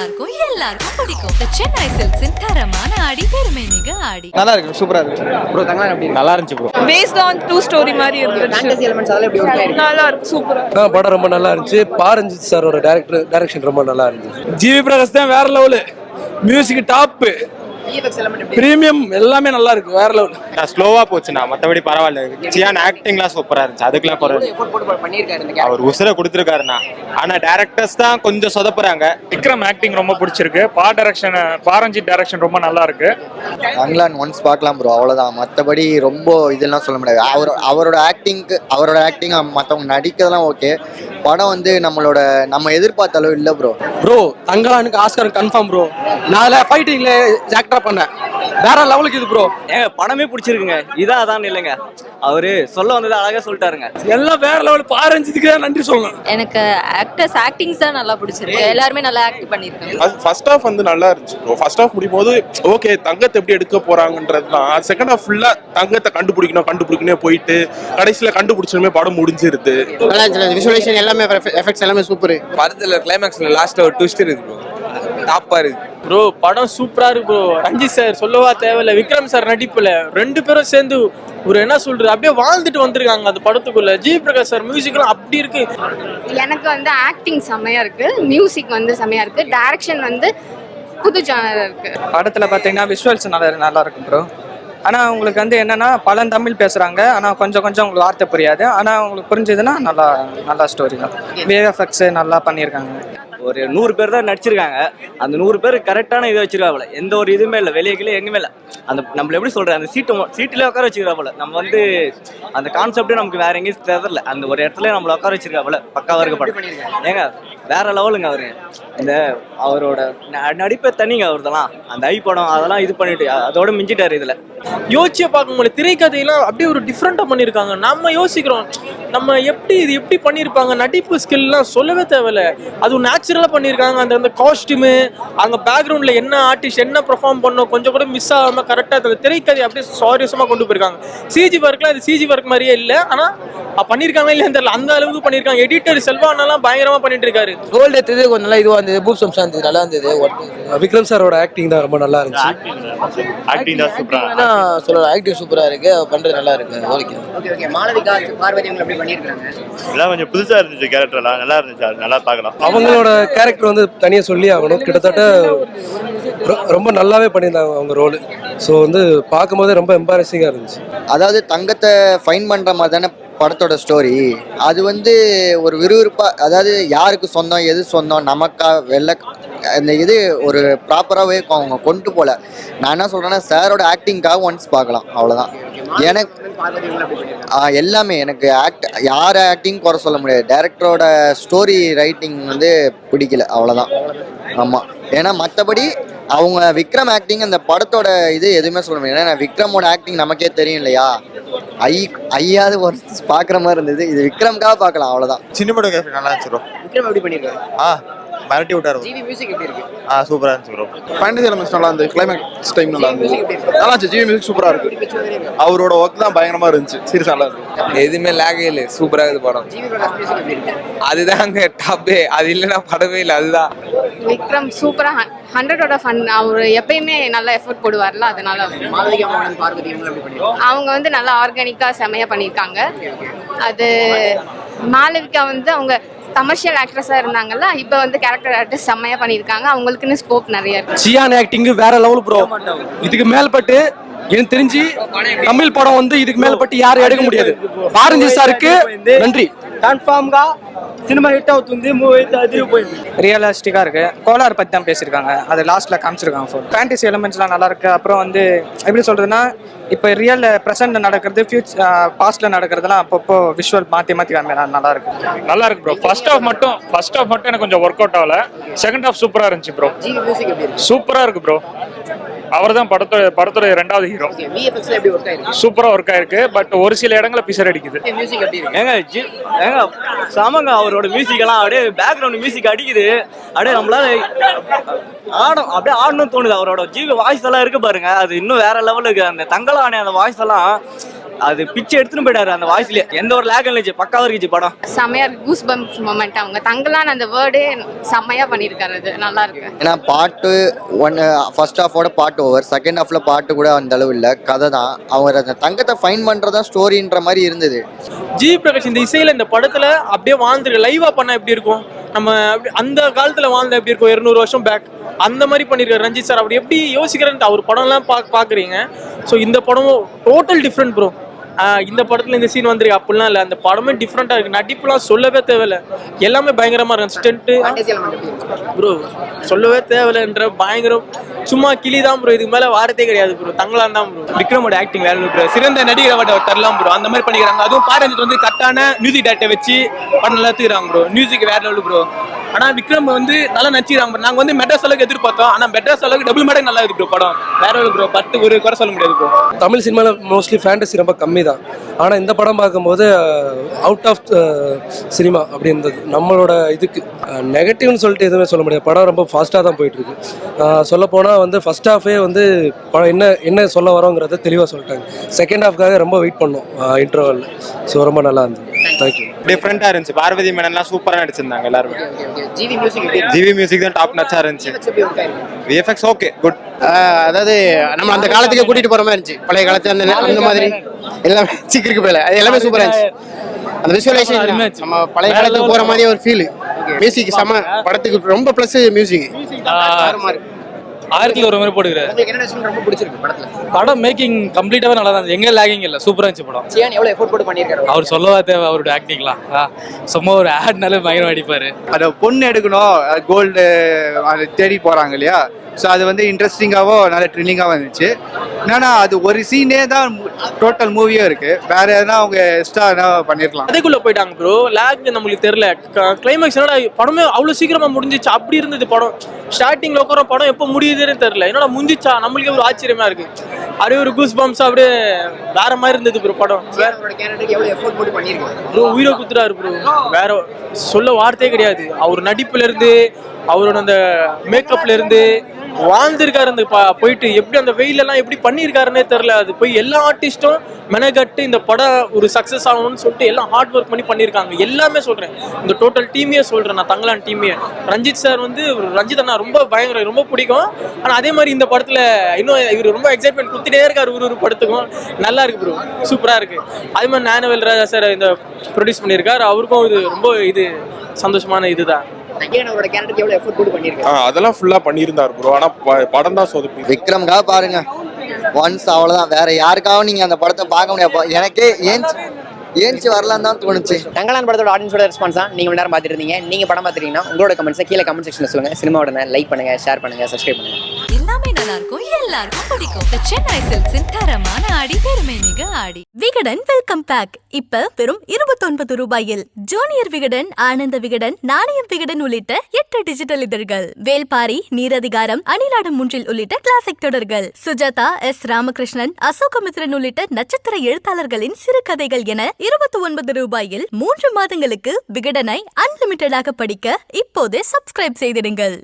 எல்லாருக்கும் எல்லாருக்கும் பிடிக்கும் The Chennai Silks in தரமான ஆடி பெருமை மிக ஆடி. நல்லா இருக்கு, சூப்பரா இருக்கு ப்ரோ. தங்கலாம் எப்படி நல்லா இருந்துச்சு bro. Based on true story மாதிரி இருந்துச்சு. ஃபேண்டசி எலிமெண்ட்ஸ் அதெல்லாம் எப்படி ஒர்க் ஆயிருக்கு? நல்லா இருக்கு, சூப்பரா. படம் ரொம்ப நல்லா இருந்துச்சு. பாரஞ்சித் சாரோட டைரக்ஷன் ரொம்ப நல்லா இருந்துச்சு. ஜிவி பிரகாஷ் தான் வேற level, music top, VFX element எப்படி? பிரீமியம், எல்லாமே நல்லா இருக்கு, வேற லெவல். ஸ்லோவா போச்சுண்ணா, மற்றபடி பரவாயில்ல. சியான் ஆக்டிங்லாம் சூப்பரா இருந்துச்சு, அதுக்கெல்லாம் குறை. எஃபோர்ட் போட்டு பண்ணியிருக்காரு இந்த அவர் உசுரை கொடுத்துருக்காருண்ணா. ஆனா டேரக்டர்ஸ் தான் கொஞ்சம் சொதப்புறாங்க. விக்ரம் ஆக்டிங் ரொம்ப பிடிச்சிருக்கு. பாரஞ்சித் டைரக்ஷன் ரொம்ப நல்லா இருக்கு. அங்கலான் ஒன்ஸ் பார்க்கலாம் ப்ரோ, அவ்வளோதான். மற்றபடி ரொம்ப இதெல்லாம் சொல்ல முடியாது. அவரோட ஆக்டிங் மற்றவங்க நடிக்கிறதெல்லாம் ஓகே. படம் வந்து நம்ம எதிர்பார்த்த அளவு இல்லை ப்ரோ. ப்ரோ தங்கலானுக்கு ஆஸ்கர் கன்ஃபார்ம் ப்ரோ. நான் ஃபைட்டிங்ல ஆக்டரா பண்ணேன், வேற லெவலுக்கு இது ப்ரோ. ஏங்க படமே பிடிச்சிருக்குங்க, இதான் இல்லைங்க, அவரு சொல்ல வந்தது அழகா சொல்லிட்டாருங்க. எல்லாம் வேற லெவல். பாரஞ்சித்துக்கு தான் நன்றி சொல்லணும். எனக்கு ஆக்டர்ஸ் ஆக்டிங்ஸ் தான் நல்லா பிடிச்சிருக்கு. எல்லாருமே நல்லா ஆக்ட் பண்ணிருக்காங்க. ஃபர்ஸ்ட் ஹாஃப் வந்து நல்லா இருந்துச்சு ப்ரோ. ஃபர்ஸ்ட் ஹாஃப் முடியும் போது ஓகே, தங்கத்தை எப்படி எடுக்க போறாங்கன்றதுதான். செகண்ட் ஹாஃப் ஃபுல்லா தங்கத்தை கண்டுபிடிக்கணும் போயிட்டு கடைசியில கண்டுபிடிச்சதுமே படம் முடிஞ்சிருது. நல்லா இருந்துச்சு. விஷுவலைசேஷன் எல்லாமே, எஃபெக்ட்ஸ் எல்லாமே சூப்பர். படத்துல கிளைமேக்ஸ்ல லாஸ்ட்ல ஒரு ட்விஸ்ட் இருக்கு ப்ரோ, டாப்பா இருக்கு ப்ரோ படம் சூப்பரா இருக்கு ப்ரோ. ரஞ்சித் சார் சொல்லவா தேவையில்ல, விக்ரம் சார் நடிப்புல ரெண்டு பேரும் சேர்ந்து ஒரு என்ன சொல்றது அப்படியே வாழ்ந்துட்டு வந்திருக்காங்க அந்த படத்துக்குள்ள. ஜி பிரகாஷ் சார் மியூசிக்லாம் அப்படி இருக்கு. எனக்கு வந்து ஆக்டிங் செம்மையா இருக்கு, மியூசிக் வந்து செம்மையா இருக்கு, டைரக்ஷன் வந்து புது ஜானர் இருக்கு. படத்துல பாத்தீங்கன்னா விஷுவல்ஸ் நல்லா இருக்கு ப்ரோ. ஆனா உங்களுக்கு வந்து என்னன்னா பழந்தமிழ் பேசுறாங்க, ஆனா கொஞ்சம் உங்களுக்கு வார்த்தை புரியாது. ஆனா உங்களுக்கு புரிஞ்சதுன்னா நல்லா ஸ்டோரி தான். VFX நல்லா பண்ணியிருக்காங்க. ஒரு 100 பேர் தான் நடிச்சிருக்காங்க. அந்த 100 பேர் கரெக்டான இதை வச்சிருக்காப்புல, எந்த ஒரு இதுவுமே இல்லை, வெளியே கீழே எங்குமே இல்லை. அந்த நம்மள எப்படி சொல்றது, அந்த சீட்டிலே உட்கார வச்சிருக்காப்புல. நம்ம வந்து அந்த கான்செப்டே நமக்கு வேற எங்கேயும் தெரியல, அந்த ஒரு இடத்துல நம்மள உட்கார வச்சிருக்காப்புல. பக்காவா இருக்க படம் ஏங்க, வேற லெவலுங்க அவருங்க. இந்த அவரோட நடிப்பை தனிங்க, அவர்தெல்லாம் அந்த படம் அதெல்லாம் இது பண்ணிட்டு அதோட மிஞ்சிட்டாரு. இதுல யோசிச்சு பார்க்கும்போது திரைக்கதையெல்லாம் அப்படியே ஒரு டிஃப்ரெண்டா பண்ணியிருக்காங்க. நம்ம யோசிக்கிறோம் நம்ம இது எப்படி பண்ணியிருப்பாங்க. நடிப்பு ஸ்கில்லாம் சொல்லவே தேவையில்ல, அது நேச்சுரலா பண்ணியிருக்காங்க. அந்த காஸ்டியூமு, அங்க பேக்ரவுண்ட்ல என்ன ஆர்டிஸ்ட் என்ன பெர்ஃபார்ம் பண்ணோம் கொஞ்சம் கூட மிஸ் ஆகாம கரெக்டா அந்த திரைக்கதை அப்படியே சுவாரஸ்யமா கொண்டு போயிருக்காங்க. சிஜி ஒர்க்லாம் இது சிஜி ஒர்க் மாதிரியே இல்லை, ஆனா பண்ணிருக்காங்க இல்லையா தெரியல, அந்த அளவுக்கு பண்ணியிருக்காங்க. எடிட்டர் செல்வானெல்லாம் பயங்கரமா பண்ணிட்டு இருக்காரு. கோல்டு எடுத்தது கொஞ்சம் நல்லா இதுவா இருந்தது, பூப் சம்சா இருந்தது, நல்லா இருந்தது. விக்ரம் சாரோட ஆக்டிங் தான் ரொம்ப நல்லா இருந்துச்சு. ஆக்டிங் தான் சூப்பரா சொல்ல ஆக்டிங் சூப்பரா இருக்கு, பண்றது நல்லா இருக்கு. Okay okay. மாளவிகா, பார்வதி அவங்க எப்படி பண்ணியிருக்காங்க? எல்லாம் கொஞ்சம் புதுசா இருந்துச்சு, கேரக்டர்லாம் நல்லா இருந்துச்சு, நல்லா பார்க்கலாம். அவங்களோட கேரக்டர் வந்து தனியாக சொல்லி ஆகணும். கிட்டத்தட்ட ரொம்ப நல்லாவே பண்ணியிருந்தாங்க அவங்க ரோல். ஸோ வந்து பார்க்கும்போது ரொம்ப எம்பாரசிங்காக இருந்துச்சு. அதாவது தங்கத்தை ஃபைன் பண்ணுற மாதிரி தானே படத்தோட ஸ்டோரி. அது வந்து ஒரு விறுவிறுப்பாக, அதாவது யாருக்கு சொந்தம் எது சொந்தம் நமக்கா இந்த இது ஒரு ப்ராப்பராகவே அவங்க கொண்டு போகல. நான் என்ன சொல்கிறேன்னா, சாரோட ஆக்டிங்காக ஒன்ஸ் பார்க்கலாம், அவ்வளோதான். எனக்கு எல்லாமே எனக்கு யார் ஆக்டிங் குறை சொல்ல முடியாது. டைரக்டரோட ஸ்டோரி ரைட்டிங் வந்து பிடிக்கல, அவ்வளோதான். ஆமாம், ஏன்னா மற்றபடி அவங்க விக்ரம் ஆக்டிங் அந்த படத்தோட இது எதுவுமே சொல்ல முடியாது. ஏன்னா விக்ரமோட ஆக்டிங் நமக்கே தெரியும் இல்லையா, ஐயாவது ஒரு பார்க்குற மாதிரி இருந்தது. இது விக்ரம்காக பார்க்கலாம், அவ்வளோதான். சினிமாட்டோகிராஃபி நல்லா இருந்துச்சு ப்ரோ. விக்ரம் எப்படி பண்ணியிருக்காரு? மிரட்டி விட்டாரு. ஜிவி மியூசிக் எப்படி இருக்கு? சூப்பரா இருந்துச்சு ப்ரோ. ஃபேண்டசி எலிமெண்ட்ஸ் நல்லா இருந்துச்சு. கிளைமேக்ஸ் டைம் நல்லா இருந்துச்சு. நல்லா இருந்துச்சு. ஜிவி மியூசிக் சூப்பரா இருக்கு. அவரோட ஒர்க் தான் பயங்கரமா இருந்துச்சு. சீரியஸா நல்லா இருக்கு. எதுவுமே லேகே இல்லை, சூப்பராக இருக்குது படம். ஜிவி பிரகாஷ் மியூசிக் எப்படி இருக்கு? அதுதாங்க டாப்பே, அது இல்லைன்னா படவே இல்லை. அதுதான் விக்ரம் சூப்பரா 100 அவர் எப்பயுமே நல்லா எஃபோர்ட் போடுவார்ல, அதனால. மாளவிகா, பார்வதி அவங்க எப்படி பண்ணியிருக்காங்க? அவங்க வந்து நல்லா ஆர்கானிக்கா செமையா பண்ணியிருக்காங்க. அது மாளவிகா வந்து அவங்க கமர்ஷியல் ஆக்ட்ரஸா இருந்தாங்கல்ல, இப்போ வந்து கேரக்டர் ஆர்டிஸ்ட் செம்மையா பண்ணியிருக்காங்க. அவங்களுக்குன்னு ஸ்கோப் நிறைய இருக்கு. சியான் ஆக்டிங் வேற லெவல் ப்ரோ. இதுக்கு மேல்பட்டு எனக்கு தெரிஞ்சு தமிழ் படம் வந்து இதுக்கு மேல்பட்டு யாரும் எடுக்க முடியாது. பாரஞ்சித் சாருக்கு நன்றி. கன்ஃபார்ம்గా சினிமா ஹிட் అవుతుంది, மூவி அதிரிపోయింది. ரியலிஸ்டிக்கா இருக்கு. கோலார் பத்தி தான் பேசியிருக்காங்க, அது லாஸ்ட்ல காமிச்சிருக்காங்க. ஃபேண்டசி எலிமெண்ட்ஸ்லாம் நல்லா இருக்கு. அப்புறம் வந்து எப்படி சொல்றதுன்னா, இப்போ ரியல் பிரசன்ட்ல நடக்கிறது பாஸ்ட்ல நடக்கிறதுலாம் அப்பப்போ விஷுவல் மாற்றி நல்லா இருக்கு ப்ரோ. ஃபர்ஸ்ட் ஹாஃப் மட்டும் எனக்கு கொஞ்சம் ஒர்க் அவுட் ஆகல. செகண்ட் ஹாஃப் சூப்பரா இருந்துச்சு ப்ரோ. ஜிவி மியூசிக் எப்படி இருக்கு? சூப்பரா இருக்கு ப்ரோ. அவர் தான் படத்தோட இரண்டாவது ஹீரோ. VFX எப்படி ஒர்க் ஆயிருக்கு? சூப்பரா ஒர்க் ஆயிருக்கு. பட் ஒரு சில இடங்களை பிசர் அடிக்குது. மியூசிக் எப்படி இருக்கு? ஏங்க சாமங்க, அவரோட மியூசிக் எல்லாம் அப்படியே பேக்ரவுண்ட் மியூசிக் அடிக்குது. அப்படியே நம்மளால அப்படியே ஆடணும்னு தோணுது. அவரோட ஜிவி வாய்ஸ் எல்லாம் இருக்கு பாருங்க, அது இன்னும் வேற லெவலுக்கு. அந்த தங்கலானே அந்த வாய்ஸ் எல்லாம் அது பிச்சை எடுத்துன்னு போயிட்டாரு அந்த வாய்ஸ்லயே. எந்த ஒரு லேக் இல்லைச்சு, பக்காவா இருந்துச்சு படம். செமையா இருக்கு. Goose bumps moment. அவங்க தங்கலான் அந்த வேர்டே செமையா பண்ணியிருக்காரு. அது நல்லா இருக்கு. ஏன்னா பாட்டு ஃபர்ஸ்ட் ஹாஃபோட பாட்டு ஓவர், செகண்ட் ஹாஃப்ல பாட்டு கூட அந்த அளவு இல்லை, கதை தான். அவங்க அந்த தங்கத்தை ஃபைன் பண்றதா ஸ்டோரின்ற மாதிரி இருந்தது. ஜி பிரகாஷ் இந்த இசையில இந்த படத்துல அப்படியே வாழ்ந்துருக்கு. லைவா பண்ணா எப்படி இருக்கும், நம்ம அந்த காலத்துல வாழ்ந்த எப்படி இருக்கும் 200 வருஷம் பேக், அந்த மாதிரி பண்ணிருக்காரு ரஞ்சித் சார். அப்படி எப்படி யோசிக்கிறேன் அவர் படம்லாம் பாக்குறீங்க. ஸோ இந்த படமும் டோட்டல் டிஃப்ரெண்ட் ப்ரோ. இந்த படத்துல இந்த சீன் வந்துருக்கு அப்படிலாம் இல்லை, அந்த படமே டிஃப்ரெண்டா இருக்கு. நடிப்புலாம் சொல்லவே தேவையில்லை, எல்லாமே பயங்கரமா இருக்கு. ஸ்டென்ட்டு ப்ரோ சொல்லவே தேவையில்லைன்ற பயங்கரம், சும்மா கிளிதான் ப்ரோ. இதுக்கு மேல வாரத்தே கிடையாது ப்ரோ. தங்கலாம் தான் ப்ரோ. விக்ரமோட ஆக்டிங் வேற ப்ரோ, சிறந்த நடிகர் அவார்டு தரலாம் ப்ரோ. அந்த மாதிரி பண்ணிக்கிறாங்க. அதுவும் பாரஞ்சித் வந்து கரெக்டான மியூசிக் டேரக்டர் வச்சு படம் நல்லா தூக்குறாங்க ப்ரோ. மியூசிக் வேற லெவல் ப்ரோ. ஆனா விக்ரம் வந்து நல்லா நடிச்சிருக்காங்க ப்ரோ. நாங்க வந்து மெட்ராஸ் அளவுக்கு எதிர்பார்த்தோம், ஆனா மெட்ராஸ் அளவுக்கு டபுள் மடங்கு நல்லா இருக்கு ப்ரோ படம். வேற லெவல் ப்ரோ. 10 ஒரு குறை சொல்ல முடியாது ப்ரோ. தமிழ் சினிமாவில் மோஸ்ட்லி ஃபேண்டசி ரொம்ப கம்மி தான். ஆனால் இந்த படம் பார்க்கும்போது அவுட் ஆஃப் சினிமா அப்படி இருந்தது. நம்மளோட இதுக்கு நெகட்டிவ்னு சொல்லிட்டு எதுவுமே சொல்ல முடியாது. படம் ரொம்ப ஃபாஸ்ட்டாக தான் போயிட்டுருக்கு. சொல்லப்போனால் வந்து ஃபர்ஸ்ட் ஹாஃபே வந்து படம் என்ன சொல்ல வரோங்கிறத தெளிவாக சொல்லிட்டாங்க. செகண்ட் ஹாஃப்காக ரொம்ப வெயிட் பண்ணோம் இன்டர்வல். ஸோ ரொம்ப நல்லா இருந்தது. தேங்க்யூ. டிஃப்ரெண்டா இருந்துச்சு. பார்வதி மேனன்லாம் சூப்பரா நடிச்சிருந்தாங்க எல்லாருமே. ஜிவி மியூசிக் எப்படி இருக்கு? ஜிவி மியூசிக் தான் டாப் நச்சா இருந்துச்சு. எப்படி ஒர்க் ஆயிருக்கு? VFX okay good. அதாவது நம்ம அந்த காலத்துக்கு கூட்டிட்டு போற மாதிரி இருந்துச்சு. பழைய காலத்துல அந்த மாதிரி எல்லாமே சிக்கிருக்கு போல, அது எல்லாமே சூப்பரா இருந்துச்சு. அந்த விஷுவலைசேஷன் நம்ம பழைய காலத்துக்கு போற மாதிரி ஒரு ஃபீல். மியூசிக் செம. படத்துக்கு ரொம்ப ப்ளஸ் மியூசிக். ஆயிரத்துல ஒரு மாதிரி போடுகிறாரு. உங்களுக்கு என்ன விஷயம் ரொம்ப பிடிச்சிருக்கு படத்துல? படம் மேக்கிங் கம்ப்ளீட்டாவே நல்லா தான், எங்க லேகிங் இல்லை, சூப்பரா இருந்துச்சு படம். சியான் எவ்வளவு எஃபோர்ட் போட்டு பண்ணிருக்காரு? அவர் சொல்லவா தேவை அவரோட ஆக்டிங்லாம். சும்மா ஒரு ஆட்னாலே பயங்கரம் அடிப்பாரு. அதை பொண்ணு எடுக்கணும், கோல்டு அது தேடி போறாங்க இல்லையா. ஸோ அது வந்து இன்ட்ரெஸ்டிங்காவோ நல்ல த்ரில்லிங்காகவும் இருந்துச்சு. என்னன்னா அது ஒரு சீனே தான் டோட்டல் மூவியும் இருக்கு. வேற எதனா அவங்க எக்ஸ்ட்ரா என்ன பண்ணிருக்கலாம். அதுக்குள்ள போயிட்டாங்க ப்ரோ. லேக் நம்மளுக்கு தெரியல. கிளைமேக்ஸ் என்னடா படமே அவ்வளவு சீக்கிரமா முடிஞ்சிச்சு அப்படி இருந்தது படம். ஸ்டார்டிங்ல உட்கார படம் எப்போ முடியுதுன்னு தெரியல. என்னடா முடிஞ்சிச்சா, நம்மளுக்கே ஒரு ஆச்சரியமா இருக்கு. அப்படியே ஒரு கூஸ் பம்ப்ஸ் அப்படியே வேற மாதிரி இருந்தது ப்ரோ படம். ப்ரோ உயிரை குத்துறாரு ப்ரோ. வேற சொல்ல வார்த்தையே கிடையாது. அவர் நடிப்புல இருந்து அவரோட அந்த மேக்கப்ல இருந்து வாழ்ந்திருக்காரு. அந்த போயிட்டு எப்படி அந்த வெயிலெல்லாம் எப்படி பண்ணியிருக்காருன்னே தெரியல. அது போய் எல்லா ஆர்டிஸ்டும் மெனகட்டு இந்த படம் ஒரு சக்ஸஸ் ஆகணும்னு சொல்லிட்டு எல்லாம் ஹார்ட் ஒர்க் பண்ணி பண்ணியிருக்காங்க. எல்லாமே சொல்றேன், இந்த டோட்டல் டீமையே சொல்றேன் நான், தங்கலான் டீமையே. ரஞ்சித் சார் வந்து ரஞ்சித் அண்ணா ரொம்ப பயங்கர ரொம்ப பிடிக்கும். ஆனால் அதே மாதிரி இந்த படத்துல இன்னும் இவர் ரொம்ப எக்ஸைட்மெண்ட் கொடுத்துட்டே இருக்காரு. ஒரு படத்துக்கும் நல்லா இருக்கு ப்ரோ, சூப்பரா இருக்கு. அதே மாதிரி ஞானவேல் ராஜா சார் இந்த ப்ரொடியூஸ் பண்ணியிருக்காரு. அவருக்கும் இது ரொம்ப சந்தோஷமான இதுதான். அதெல்லாம் ஃபுல்லா பண்ணியிருந்தாரு ப்ரோ. ஆனா படம் தான் சொதப்பி. விக்ரம்காக பாருங்க ஒன்ஸ், அவ்வளவுதான். வேற யாருக்காகவும் நீங்க அந்த படத்தை பார்க்க முடியாது. எனக்கே ஏஞ்சி வரலாம் தான் தோணுச்சு. தங்கலான் படத்தோட ஆடியன்ஸோட ரெஸ்பான்ஸ் தான் நீங்க நேரம் பார்த்துட்டு இருந்தீங்க. நீங்க படம் பார்த்துட்டீங்கன்னா உங்களோட கமெண்ட்ஸை கீழே கமெண்ட் செக்ஷன்ல சொல்லுங்க. சினிமாவோட லைக் பண்ணுங்க, ஷேர் பண்ணுங்க, சப்ஸ்கிரைப் பண்ணுங்க. எல்லாமே நல்லா இருக்கும், எல்லாருக்கும் பிடிக்கும். The Chennai Silks தரமான ஆடி பெருமை மிக ஆடி. விகடன் வெல்கம் பேக் இப்ப வெறும் 29 ரூபாயில். ஜூனியர் விகடன், ஆனந்த விகடன், நாணயம் விகடன் உள்ளிட்ட 8 டிஜிட்டல் இதழ்கள், வேல்பாரி, நீரதிகாரம், அணிலாடம் முன்றில் உள்ளிட்ட கிளாசிக் தொடர்கள், சுஜாதா, எஸ் ராமகிருஷ்ணன், அசோகமித்ரன் உள்ளிட்ட நட்சத்திர எழுத்தாளர்களின் சிறுகதைகள் என 29 ரூபாயில் 3 மாதங்களுக்கு விகடனை அன்லிமிட்டடாக படிக்க இப்போதே சப்ஸ்கிரைப் செய்திடுங்கள்.